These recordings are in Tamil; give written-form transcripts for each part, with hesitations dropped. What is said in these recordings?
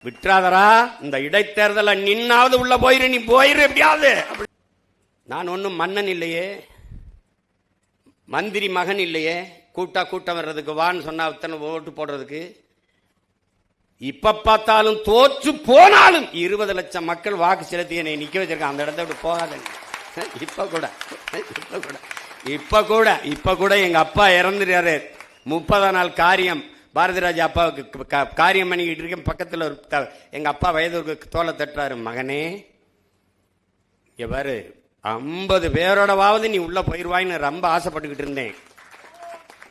விட்டுறாதரா, இந்த இடைத்தேர்தல நின்னாவது உள்ள போயிரு, நீ போயிரு எப்படியாவது. நான் ஒன்னும் மன்னன் இல்லையே, மந்திரி மகன் இல்லையே, கூட்டம் வர்றதுக்கு வான்னு சொன்னா அத்தனை ஓட்டு போடுறதுக்கு. இப்ப பார்த்தாலும் தோற்று போனாலும் 20 லட்சம் மக்கள் வாக்கு செலுத்தி என்னை நிக்க வச்சிருக்காங்க. அந்த இடத்த விட்டு போகாத. இப்ப கூட எங்க அப்பா இறந்துறாரு. 30 நாள் காரியம் பாரதிராஜா அப்பாவுக்கு காரியம் பண்ணிக்கிட்டு இருக்கேன். பக்கத்தில் ஒரு எங்க அப்பா வயது தோலை தட்டுறாரு, மகனே எவரு 50 பேரோடவாவது நீ உள்ள போயிருவாயின்னு ரொம்ப ஆசைப்பட்டுக்கிட்டு இருந்தேன்.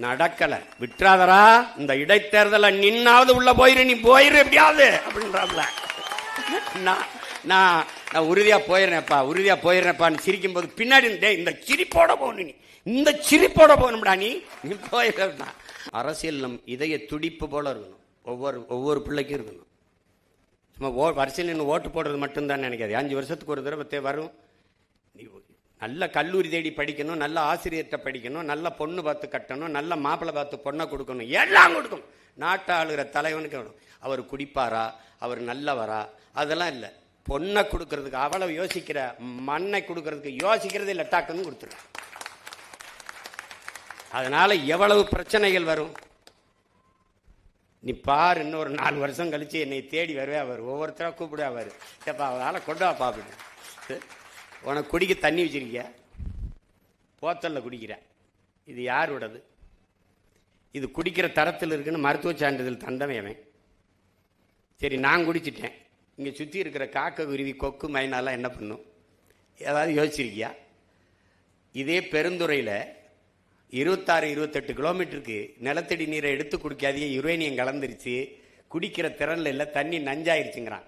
நடக்கல. விட்டுறாதரா, இந்த இடைத்தேர்தல நின்னாவது உள்ள போயிரு, நீ போயிரு எப்படியாவது அப்படின்றாப்ல. நான் உறுதியா போயிடுறேன்ப்பான்னு சிரிக்கும் போது பின்னாடி இந்த சிரிப்போட போகணும், நீ இந்த சிரிப்போட போகணும்டா, நீ போயிடுறா. அரசியல் நம் இதய துடிப்பு போல இருக்கணும். ஒவ்வொரு பிள்ளைக்கும் இருக்கணும். சும்மா வரிசையில் நின்று ஓட்டு போடுறது மட்டும்தான் நினைக்காது. 5 வருஷத்துக்கு ஒரு தடவை வரும். நல்ல கல்லூரி தேடி படிக்கணும், நல்ல ஆசிரியர்கிட்ட படிக்கணும், நல்ல பொண்ணு பார்த்து கட்டணும், நல்ல மாப்பிள்ளை பார்த்து பொண்ணை கொடுக்கணும், எல்லாம் கொடுக்கணும். நாட்டை ஆளுகிற தலைவனுக்கு வேணும். அவர் குடிப்பாரா, அவர் நல்லவரா, அதெல்லாம் இல்லை. பொண்ணை கொடுக்கறதுக்கு அவ்வளவு யோசிக்கிற, மண்ணை கொடுக்கறதுக்கு யோசிக்கிறது இல்லை, டாக்குன்னு கொடுத்துருக்க. அதனால எவ்வளவு பிரச்சனைகள் வரும் நீ பாரு. இன்னொரு 4 வருஷம் கழிச்சு என்னை தேடி வருவே அவர், ஒவ்வொருத்தரா கூப்பிடுவா அவர், ஏப்பா அதனால கொண்டு வா பாப்பிடு. உனக்கு குடிக்க தண்ணி வச்சிருக்கிய, போத்தல்ல குடிக்கிற, இது யாரோடது? இது குடிக்கிற தரத்தில் இருக்குன்னு மருத்துவ சான்றிதழ் தந்தவன். சரி, நான் குடிச்சிட்டேன். இங்கே சுற்றி இருக்கிற காக்க, குருவி, கொக்கு, மைனாலாம் என்ன பண்ணும்? ஏதாவது யோசிச்சிருக்கியா? இதே பெருந்துறையில் 26-28 கிலோமீட்டருக்கு நிலத்தடி நீரை எடுத்து குடிக்காதே, யுரேனியம் கலந்துருச்சு, குடிக்கிற திறனில் இல்லை, தண்ணி நஞ்சாயிருச்சுங்கிறான்.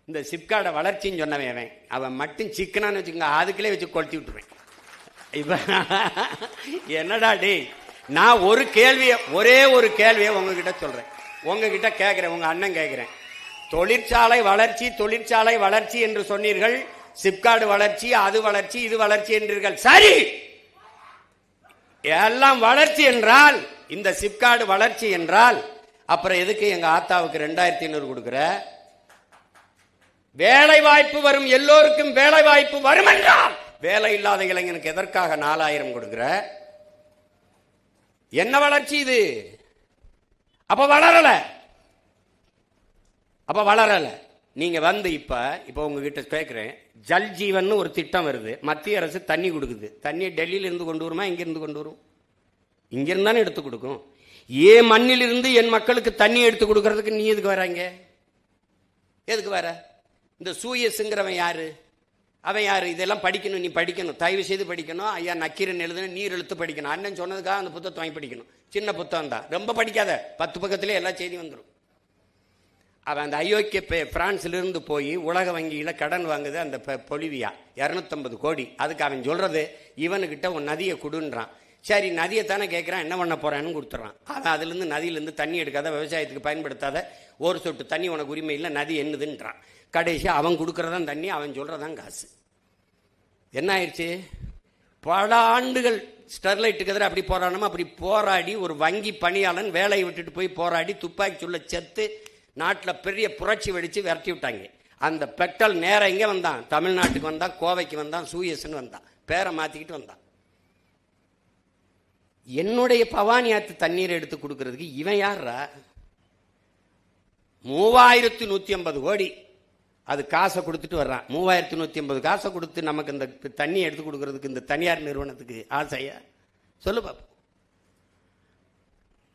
இந்த சிப்காட வளர்ச்சின்னு சொன்னவன் அவன் மட்டும் சிக்கனான்னு வச்சுக்கோங்க, அதுக்குள்ளே வச்சு கொளுத்தி விட்டுருவேன். இப்ப என்னடா டே, நான் ஒரே ஒரு கேள்வியை உங்ககிட்ட சொல்றேன், உங்ககிட்ட கேட்கிறேன், உங்க அண்ணன் கேட்கிறேன். தொழிற்சாலை வளர்ச்சி என்று சொன்னீர்கள், சிப்காடு வளர்ச்சி, அது வளர்ச்சி, இது வளர்ச்சி என்றீர்கள். சரி, எல்லாம் வளர்ச்சி என்றால், இந்த சிப்காடு வளர்ச்சி என்றால் அப்புறம் எதுக்கு எங்க ஆத்தாவுக்கு 2500 கொடுக்குற? வேலை வாய்ப்பு வரும், எல்லோருக்கும் வேலை வாய்ப்பு வரும் என்றால் வேலை இல்லாத இளைஞனுக்கு எதற்காக 4000 கொடுக்கிற? என்ன வளர்ச்சி இது? அப்ப வளரல. நீங்க வந்து இப்ப உங்ககிட்ட கேட்கிறேன், ஜல் ஜீவன் ஒரு திட்டம் வருது, மத்திய அரசு தண்ணி கொடுக்குது. தண்ணியை டெல்லியில இருந்து கொண்டு வருமா, இங்க இருந்து கொண்டு வரும்? இங்க இருந்தானே எடுத்து கொடுக்கும். ஏன் மண்ணில் இருந்து என் மக்களுக்கு தண்ணி எடுத்து கொடுக்கறதுக்கு நீ எதுக்கு வராங்க? எதுக்கு வர? இந்த சூயஸ்ங்கிறவன் யாரு? அவன் யாரு? இதெல்லாம் படிக்கணும், நீ படிக்கணும், தயவு செய்து படிக்கணும். ஐயா நக்கீரன் எழுதுன நீர் எழுத்து படிக்கணும். அண்ணன் சொன்னதுக்காக அந்த புத்தகத்தை வாங்கி படிக்கணும். சின்ன புத்தகம் தான், ரொம்ப படிக்காத, 10 பக்கத்திலே எல்லா செய்தியும் வந்துடும். அவன் அந்த அயோக்கிய பிரான்ஸ்ல இருந்து போய் உலக வங்கியில கடன் வாங்குது, அந்த பொலிவியா 250 கோடி. அதுக்கு அவன் சொல்றது, இவனுக்கிட்ட உன் நதியை கொடுன்றான். சரி, நதியை தானே கேட்கிறான், என்ன பண்ண போறான்னு கொடுத்துறான். அவன் அதுல இருந்து நதியிலிருந்து தண்ணி எடுக்காத, விவசாயத்துக்கு பயன்படுத்தாத, ஒரு சொட்டு தண்ணி உனக்கு உரிமை இல்லை, நதி என்னதுன்றான். கடைசி அவன் கொடுக்கறதான் தண்ணி, அவன் சொல்றதான் காசு. என்ன ஆயிடுச்சு? பல ஆண்டுகள் ஸ்டெர்லைட்டுக்கு எதிராக அப்படி போராடணுமா, அப்படி போராடி ஒரு வங்கி பணியாளன் வேலையை விட்டுட்டு போய் போராடி துப்பாக்கி சுள்ள செத்து நாட்டில் பெரிய புரட்சி வெடிச்சு விரட்டி விட்டாங்க. அந்த பெட்ரோல் நேரம் இங்கே வந்தான், தமிழ்நாட்டுக்கு வந்தான், கோவைக்கு வந்தான், சூயஸ்ன்னு வந்தான், பேரை மாத்திக்கிட்டு வந்தான். என்னுடைய பவானி ஆத்து தண்ணீரை எடுத்து கொடுக்கறதுக்கு இவன் யாரா? 3150 கோடி அது காசை கொடுத்துட்டு வர்றான். 3150 காசை கொடுத்து நமக்கு இந்த தண்ணி எடுத்து கொடுக்கறதுக்கு இந்த தனியார் நிறுவனத்துக்கு ஆசையா? சொல்லு பாப்போம்.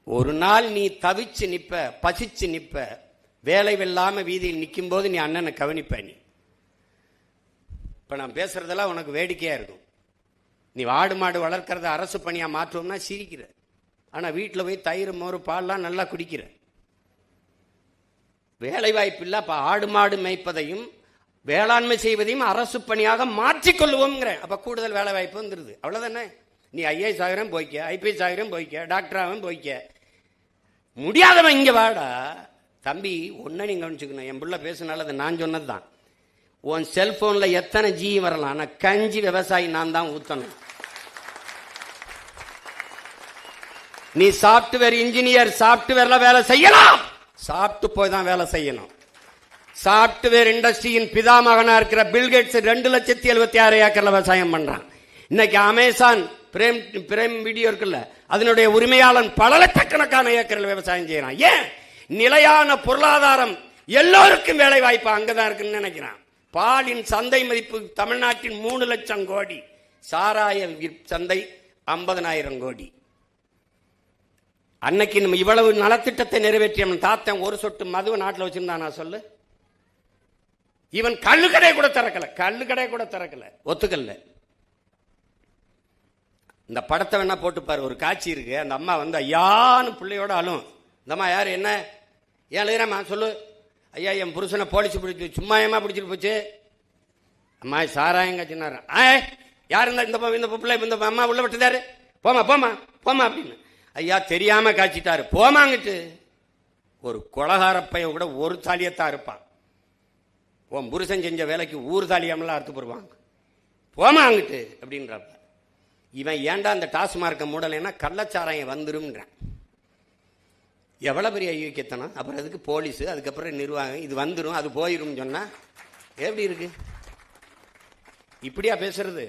ஒரு நாள் நீ தவிச்சு நிப்ப, பசிச்சு நிப்ப, வேலை வெல்லாம வீதியில் நிற்கும் போது நீ அண்ணனை கவனிப்ப. நீ இப்ப நான் பேசுறதெல்லாம் உனக்கு வேடிக்கையா இருக்கும். நீ ஆடு மாடு வளர்க்கறத அரசு பணியா மாற்றுவோம்னா சிரிக்கிற. ஆனா வீட்டில் போய் தயிர், மோர், பால்லாம் நல்லா குடிக்கிற. வேலை வாய்ப்பு இல்ல. அப்ப ஆடு மாடு மேய்ப்பதையும் வேளாண்மை செய்வதையும் அரசு பணியாக மாற்றிக்கொள்வோம். அப்ப கூடுதல் வேலை வாய்ப்பு வந்துருது. அவ்வளவுதானே? நீ IAS ஆகிறேன் போய்க்க, IPS ஆகிறேன் போய்க்க, டாக்டர் ஆகும் போய்க்க. முடியாதவன் இங்க வாடா தம்பி. ஒன்ன நீங்க கவனிச்சுக்கணும், என் பிள்ளை பேசுனால அது நான் சொன்னதுதான். உன் செல்போன்ல எத்தனை ஜி வரலாம், ஆனா கஞ்சி விவசாயி நான் தான் ஊத்தணும். நீ சாப்ட்வேர் இன்ஜினியர், சாப்ட்வேர்ல வேலை செய்யலாம், சாப்பிட்டு போய் தான் வேலை செய்யணும். சாப்ட்வேர் இண்டஸ்ட்ரியின் பிதாமகனா இருக்கிற பில்கேட்ஸ் 2,76,000 ஏக்கர்ல விவசாயம் பண்றான். இன்னைக்கு அமேசான் பிரேம் வீடியோ இருக்குல்ல, அதனுடைய உரிமையாளன் பல லட்சக்கணக்கான ஏக்கரில் விவசாயம் செய்யறான். ஏன்? நிலையான பொருளாதாரம், எல்லோருக்கும் வேலை வாய்ப்பு அங்கதான் இருக்குன்னு நினைக்கிறான். பாலின் சந்தை மதிப்பு தமிழ்நாட்டின் 3 லட்சம் கோடி, சாராய சந்தை 50,000 கோடி. அன்னைக்கு நம்ம இவ்வளவு நலத்திட்டத்தை நிறைவேற்றிய தாத்தன் ஒரு சொட்டு மதுவை நாட்டில் வச்சிருந்தானா சொல்லு? இவன் கள்ளுக்கடை கூட திறக்கல, ஒத்துக்கல்ல. இந்த படத்தை வேணா போட்டு பாரு, ஒரு காட்சி இருக்கு. அந்த அம்மா வந்து ஐயான்னு பிள்ளையோட அழும். இந்த அம்மா யாரு, என்ன ஏன் எழுதுறமா சொல்லு? ஐயா, என் புருஷனை போலீஸ் பிடிச்சி சும்மா ஏமா பிடிச்சிட்டு போச்சு. அம்மா சாராயங்க சின்னாரு. யாரு இந்த பிள்ளை இந்த அம்மா உள்ள விட்டுதாரு, போமா போமா போமா அப்படின்னு. ஐயா தெரியாம காய்ச்சிட்டாரு, போமாங்கிட்டு. ஒரு கொலகாரப்பைய கூட ஒரு தாலியத்தான் இருப்பான். உன் புருஷன் செஞ்ச வேலைக்கு ஊர் தாலியாமெல்லாம் அறுத்து போடுவாங்க, போமாங்கிட்டு அப்படின்றப்ப. இவன் ஏன்டா அந்த டாஸ்மார்க்க மூடலைன்னா கள்ளச்சாராயம் வந்துரும்ன்றான். எவ்வளவு பெரிய ஐயோக்கியத்தனம். அப்புறம் அதுக்கு போலீஸ், அதுக்கப்புறம் நிர்வாகம், இது வந்துடும் அது போயிரும் சொன்னா எப்படி இருக்கு? இப்படியா பேசுறது?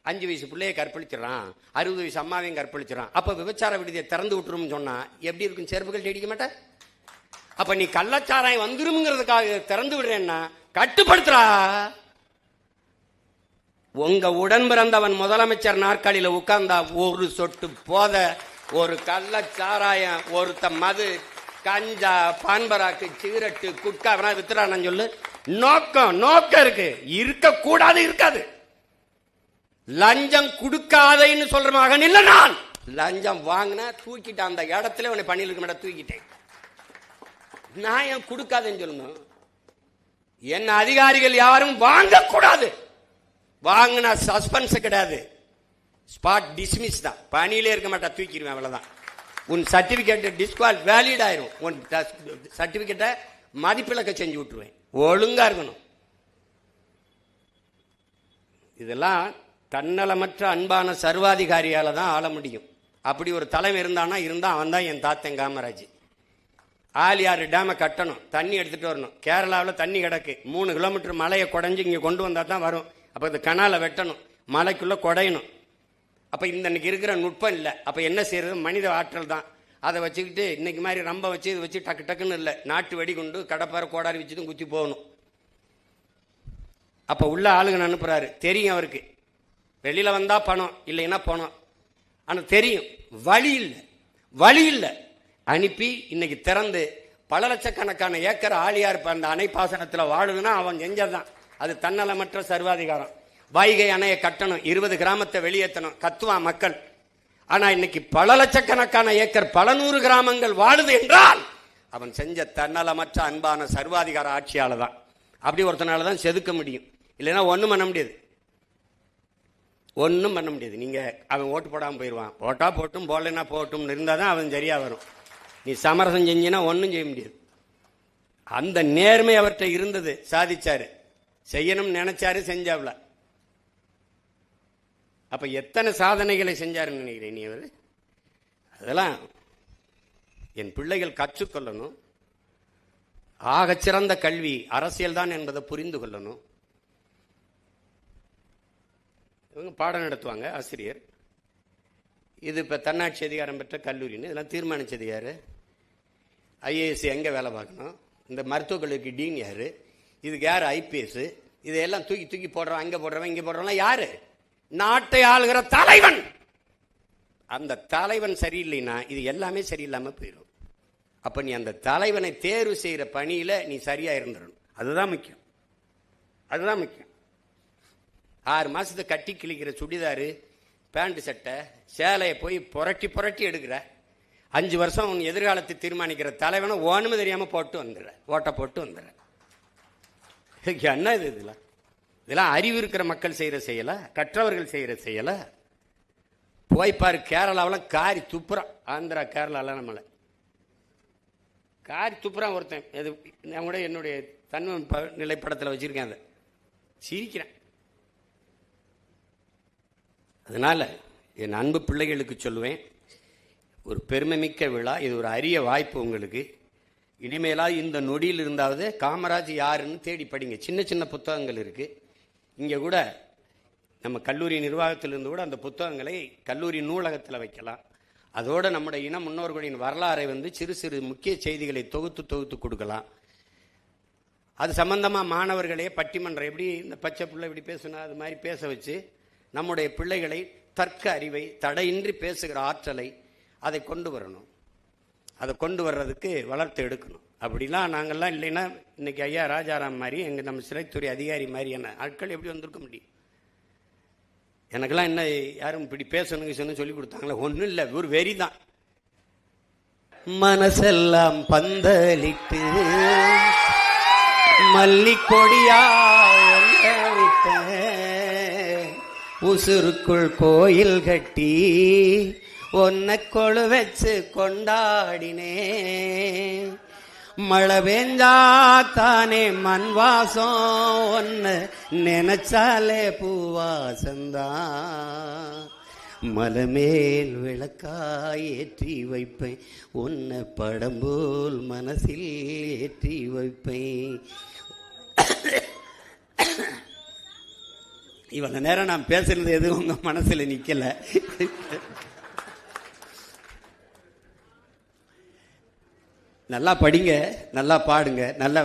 5 வயசு பிள்ளைய கற்பழிச்சிடறான், 60 வயசு அம்மாவையும் கற்பழிச்சிடறான். அப்ப விபச்சார விடுதியை திறந்து விட்டுரும் சொன்னா எப்படி இருக்கும்? செருப்புகள் அடிக்க மாட்டேன். அப்ப நீ கள்ளச்சாராயம் வந்துரும்ங்கிறதுக்காக திறந்து விடுறேன்னா கட்டுப்படுத்துறா. உங்க உடன் பிறந்தவன் முதலமைச்சர் நாற்காலியில உட்கார்ந்தா ஒரு சொட்டு போத, ஒரு கள்ளச்சாராயம், ஒருத்த மது, கஞ்சா, பான்பராக்கு, சிகரெட்டு, குட்கா வித்துறான்னு சொல்லு. நோக்கம் இருக்கு, இருக்கக்கூடாது, இருக்காது. லஞ்சம் கொடுக்காதேன்னு சொல்ற மகன் இல்ல நான். லஞ்சம் வாங்கின தூக்கிட்டேன், அந்த இடத்துல உன்னை பணியில் இருக்க மாட்டேன், தூக்கிட்டேன். நான் ஏன் கொடுக்காதுன்னு சொல்லணும்? என்ன அதிகாரிகள் யாரும் வாங்கக்கூடாது. வாங்கினா சஸ்பென்ஸ் கிடையாது, ஸ்பாட் டிஸ்மிஸ் தான். பணியிலே இருக்க மாட்டா, தூக்கிடுவேன், அவ்வளவுதான். உன் சர்டிபிகேட் டிஸ்குவால் வேலிட் ஆயிரும். உன் சர்டிபிகேட்டை மதிப்பிழக்க செஞ்சு விட்டுருவேன். ஒழுங்கா இருக்கணும். இதெல்லாம் தன்னலமற்ற அன்பான சர்வாதிகாரியால தான் ஆள முடியும். அப்படி ஒரு தலைமை இருந்தானா அவன் தான் என் தாத்தன் காமராஜ். ஆலியாறு டேமை கட்டணும், தண்ணி எடுத்துட்டு வரணும். கேரளாவில் தண்ணி கிடக்கு, 3 கிலோமீட்டர் மலையை குடைஞ்சு இங்கே கொண்டு வந்தா தான் வரும். அப்போ இந்த கனாலை வெட்டணும், மலைக்குள்ள குடையணும். அப்போ இன்னைக்கு இருக்கிற நுட்பம் இல்லை. அப்போ என்ன செய்யறது? மனித ஆற்றல் தான். அதை வச்சுக்கிட்டு இன்னைக்கு மாதிரி ரொம்ப வச்சு இதை வச்சு டக்கு டக்குன்னு இல்லை, நாட்டு வெடி கொண்டு கடப்பாறை கோடாரி வச்சுட்டு குத்தி போகணும். அப்போ உள்ள ஆளுங்க அனுப்புறாரு, தெரியும் அவருக்கு. வெளியில வந்தா பணம், இல்லைன்னா பணம். ஆனால் தெரியும் வழி இல்லை. அனுப்பி இன்னைக்கு திறந்து பல லட்சக்கணக்கான ஏக்கர் ஆழியார் அந்த அணை பாசனத்தில் வாழுதுன்னா அவன் செஞ்சதுதான். அது தன்னலமற்ற சர்வாதிகாரம். வைகை அணையை கட்டணும், 20 கிராமத்தை வெளியேற்றணும், கத்துவான் மக்கள். ஆனா இன்னைக்கு பல லட்சக்கணக்கான ஏக்கர், பல 100 கிராமங்கள் வாழுது என்றால் அவன் செஞ்ச தன்னலமற்ற அன்பான சர்வாதிகார ஆட்சியால தான். அப்படி ஒருத்தனால தான் செதுக்க முடியும், இல்லைன்னா ஒன்றும் பண்ண முடியாது. நீங்க அவன் ஓட்டு போடாமல் போயிடுவான். போட்டா போட்டும், போடலைன்னா போட்டும் இருந்தால் தான் அவன் சரியா வரும். நீ சமரசம் செஞ்சினா ஒன்றும் செய்ய முடியாது. அந்த நேர்மை அவர்கிட்ட இருந்தது, சாதிச்சாரு. செய்யணும்னு நினைச்சாரு, செஞ்சாவ்ல. அப்ப எத்தனை சாதனைகளை செஞ்சாருன்னு நினைக்கிறேன் நீ? அவர் அதெல்லாம் என் பிள்ளைகள் கற்றுக்கொள்ளணும். ஆகச்சிறந்த கல்வி அரசியல் தான் என்பதை புரிந்து கொள்ளணும். இவங்க பாடம் நடத்துவாங்க, ஆசிரியர். இது இப்போ தன்னாட்சி அதிகாரம் பெற்ற கல்லூரின்னு இதெல்லாம் தீர்மானிச்சது யாரு? ஐஏஎஸ் எங்கே வேலை பார்க்கணும், இந்த மருத்துவக் கல்லூரிக்கு டீன் யாரு, இதுக்கு யார் ஐபிஎஸ், இதையெல்லாம் தூக்கி போடுறவன், அங்கே போடுறவன், இங்கே போடுறவன் யாரு? நாட்டை ஆளுகிற தலைவன். அந்த தலைவன் சரியில்லைன்னா இது எல்லாமே சரியில்லாமல் போயிடும். அப்போ நீ அந்த தலைவனை தேர்வு செய்கிற பணியில் நீ சரியாக இருந்துடணும். அதுதான் முக்கியம். 6 மாசத்தை கட்டி கிழிக்கிற சுடிதாரு, பேண்ட், சட்டை, சேலையை போய் புரட்டி எடுக்கிற 5 வருஷம் உன் எதிர்காலத்தை தீர்மானிக்கிற தலைவனை ஒன்றுமே தெரியாமல் போட்டு வந்துடுற, ஓட்ட போட்டு வந்துடுற. என்ன இது? இதெல்லாம் அறிவு இருக்கிற மக்கள் செய்கிற செய்யலை, கற்றவர்கள் செய்கிற செய்யலை. போய்ப்பாரு, கேரளாவில் காரி துப்புறான். ஆந்திரா கேரளாவில் நம்மளை காரி துப்புறான் ஒருத்தன். இது நான் கூட என்னுடைய தன்மை நிலைப்படத்தில் வச்சிருக்கேன், அதை சிரிக்கிறேன். அதனால என் அன்பு பிள்ளைகளுக்கு சொல்லுவேன், ஒரு பெருமைமிக்க விழா இது, ஒரு அரிய வாய்ப்பு உங்களுக்கு. இனிமேலா இந்த நொடியில் இருந்தாவது காமராஜ் யாருன்னு தேடி படிங்க. சின்ன சின்ன புத்தகங்கள் இருக்கு. இங்க கூட நம்ம கல்லூரி நிர்வாகத்திலிருந்து கூட அந்த புத்தகங்களை கல்லூரி நூலகத்தில் வைக்கலாம். அதோட நம்முடைய இன முன்னோர்களின் வரலாறை சிறு சிறு முக்கிய செய்திகளை தொகுத்து கொடுக்கலாம். அது சம்பந்தமாக மாணவர்களே பட்டிமன்றம் எப்படி இந்த பச்சை பிள்ளை இப்படி பேசுனா அது மாதிரி பேச வச்சு நம்முடைய பிள்ளைகளை தர்க்க அறிவை தடையின்றி பேசுகிற ஆற்றலை அதை கொண்டு வரணும். அதை கொண்டு வர்றதுக்கு வளர்த்து எடுக்கணும். அப்படிலாம் நாங்கள்லாம் இல்லைன்னா இன்னைக்கு ஐயா ராஜாராம் மாதிரி நம்ம சிறைத்துறை அதிகாரி மாதிரியான ஆட்கள் எப்படி வந்திருக்க முடியும்? எனக்கெல்லாம் என்ன யாரும் இப்படி பேசணுங்க சொல்லி கொடுத்தாங்களா? ஒன்றும் இல்லை, ஒரு வெறி தான். மனசெல்லாம் பந்தலிட்டு மல்லிக்கொடியா விட்ட உசுருக்குள் கோயில் கட்டி ஒன்ன கொழு வச்சு கொண்டாடினே. மழை பெஞ்சா தானே மண் வாசம், ஒன்னு நினைச்சாலே பூவாசந்தான். மலை மேல் விளக்காய் ஏற்றி வைப்பேன், உன்னை படம் போல் மனசில் ஏற்றி வைப்பேன். இவ்வளவு நேரம் நான் பேசுறது எதுவும் உங்க மனசுல நிக்கல. நல்லா படிங்க, நல்லா பாடுங்க, நல்லா